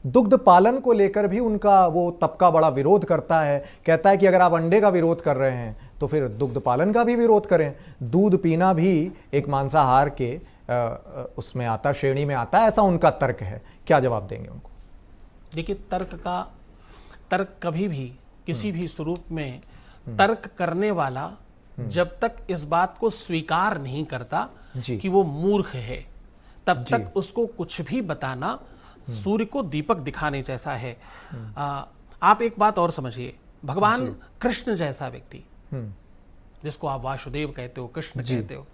दुग्ध पालन को लेकर भी उनका वो तबका बड़ा विरोध करता है, कहता है कि अगर आप अंडे का विरोध कर रहे हैं तो फिर दुग्ध पालन का भी विरोध करें। दूध पीना भी एक मांसाहार के उसमें आता, श्रेणी में आता है, ऐसा उनका तर्क है। क्या जवाब देंगे उनको? देखिए, तर्क कभी भी किसी भी स्वरूप में तर्क करने वाला जब तक इस बात को स्वीकार नहीं करता कि वो मूर्ख है, तब तक उसको कुछ भी बताना सूर्य को दीपक दिखाने जैसा है। आप एक बात और समझिए, भगवान कृष्ण जैसा व्यक्ति, जिसको आप वासुदेव कहते हो, कृष्ण कहते हो,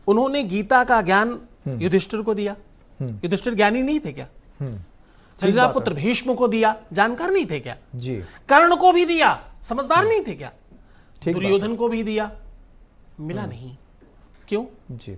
उन्होंने गीता का ज्ञान युधिष्ठिर को दिया। युधिष्ठिर ज्ञानी नहीं थे क्या? पुत्र भीष्म को दिया, जानकार नहीं थे क्या? जी। कर्ण को भी दिया, समझदार नहीं थे क्या? दुर्योधन को भी दिया, मिला नहीं। क्यों? जी।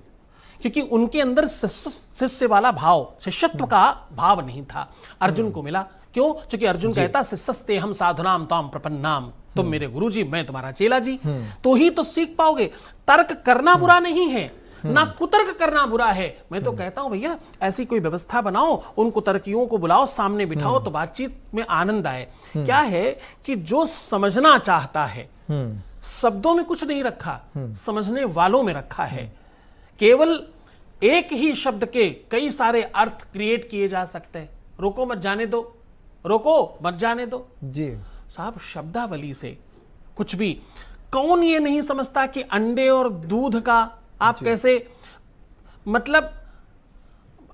क्योंकि उनके अंदर शिष्य वाला भाव, शिष्यत्व का भाव नहीं था। अर्जुन को मिला, क्यों? क्योंकि अर्जुन कहता शिष्यस्ते हम साधुनाम ताम प्रपन्नाम, तुम मेरे गुरुजी, मैं तुम्हारा चेला जी। तो ही तो सीख पाओगे। तर्क करना बुरा नहीं है, ना कुतर्क करना बुरा है। मैं तो कहता हूं भैया, ऐसी कोई व्यवस्था बनाओ, उन कुतर्कियों को बुलाओ, सामने बिठाओ, तो बातचीत में आनंद आए। क्या है कि जो समझना चाहता है, शब्दों में कुछ नहीं रखा, समझने वालों में रखा है। केवल एक ही शब्द के कई सारे अर्थ क्रिएट किए जा सकते हैं। रोको मत जाने दो, रोको मत जाने दो जी साहब। शब्दावली से कुछ भी, कौन ये नहीं समझता कि अंडे और दूध का आप कैसे, मतलब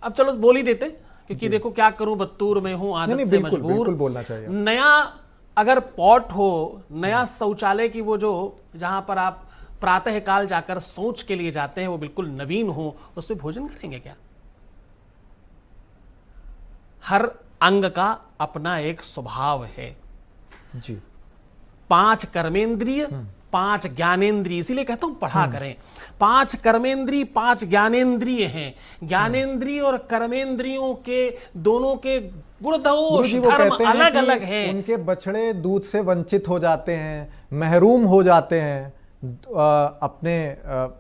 अब चलो बोल ही देते, क्योंकि देखो क्या करूं, बत्तूर में हूं, आदत से मजबूर। बिल्कुल बोलना चाहिए। नया अगर पॉट हो, नया शौचालय की वो जो जहां पर आप प्रातः काल जाकर सोच के लिए जाते हैं, वो बिल्कुल नवीन हो, उसमें भोजन करेंगे क्या? हर अंग का अपना एक स्वभाव है जी। 5 कर्मेंद्रिय, 5 ज्ञानेंद्रिय, इसीलिए कहता हूं पढ़ा करें। 5 कर्मेंद्रिय, 5 ज्ञानेंद्रिय हैं। ज्ञानेंद्रिय और कर्मेंद्रियों के दोनों के गुणदोष धर्म अलग अलग हैं। उनके बछड़े दूध से वंचित हो जाते हैं, महरूम हो जाते हैं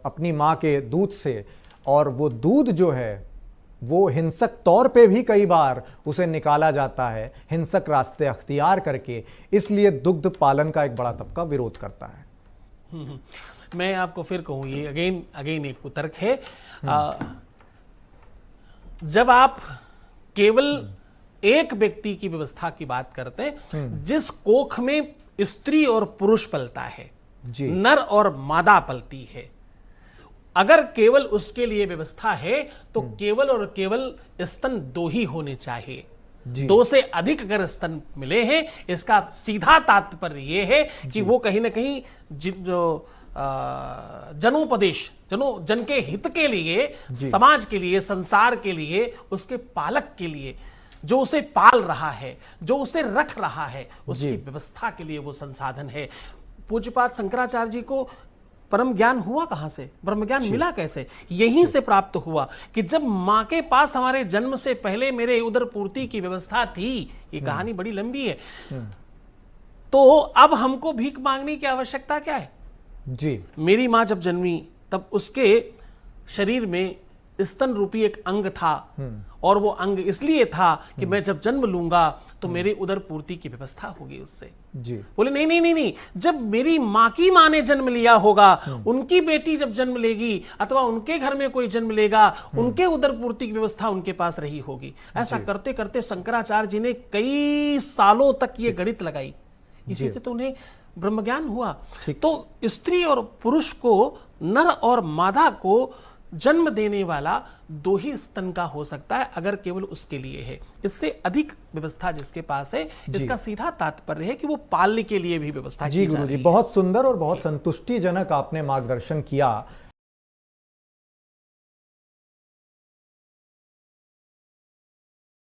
अपनी माँ के दूध से, और वो दूध जो है वो हिंसक तौर पे भी कई बार उसे निकाला जाता है, हिंसक रास्ते अख्तियार करके। इसलिए दुग्ध पालन का एक बड़ा तबका विरोध करता है। मैं आपको फिर कहूं, ये अगेन एक कुतर्क है। जब आप केवल एक व्यक्ति की व्यवस्था की बात करते हैं, जिस कोख में स्त्री और पुरुष पलता है, नर और मादा पलती है, अगर केवल उसके लिए व्यवस्था है तो केवल और केवल स्तन 2 ही होने चाहिए। 2 से अधिक अगर स्तन मिले हैं, इसका सीधा तात्पर्य यह है कि वो कहीं ना कहीं जनोपदेश, जन के हित के लिए, समाज के लिए, संसार के लिए, उसके पालक के लिए, जो उसे पाल रहा है, जो उसे रख रहा है, उसकी व्यवस्था के लिए वो संसाधन है। पूज्यपाद शंकराचार्य जी को परम ज्ञान हुआ कहां से, ब्रह्म ज्ञान मिला कैसे? यहीं से प्राप्त हुआ कि जब मां के पास हमारे जन्म से पहले मेरे उदर पूर्ति की व्यवस्था थी। ये कहानी बड़ी लंबी है। तो अब हमको भीख मांगने की आवश्यकता क्या है? जी। मेरी मां जब जन्मी तब उसके शरीर में स्तन रूपी एक अंग था, और वो अंग इसलिए था कि मैं जब जन्म लूंगा तो मेरे उदर पूर्ति की व्यवस्था होगी उससे। जी। बोले नहीं नहीं नहीं नहीं, जब मेरी मां की मां ने जन्म लिया होगा, उनकी बेटी जब जन्म लेगी, अथवा उनके घर में कोई जन्म लेगा, उनके उदर पूर्ति की व्यवस्था उनके पास रही होगी। ऐसा करते करते शंकराचार्य जी ने कई सालों तक ये गणित लगाई, इसी से तो उन्हें ब्रह्म ज्ञान हुआ। तो स्त्री और पुरुष को, नर और मादा को जन्म देने वाला 2 ही स्तन का हो सकता है, अगर केवल उसके लिए है। इससे अधिक व्यवस्था जिसके पास है, इसका सीधा तात्पर्य है कि वो पालने के लिए भी व्यवस्था जी। गुरु जी, बहुत सुंदर और बहुत संतुष्टिजनक आपने मार्गदर्शन किया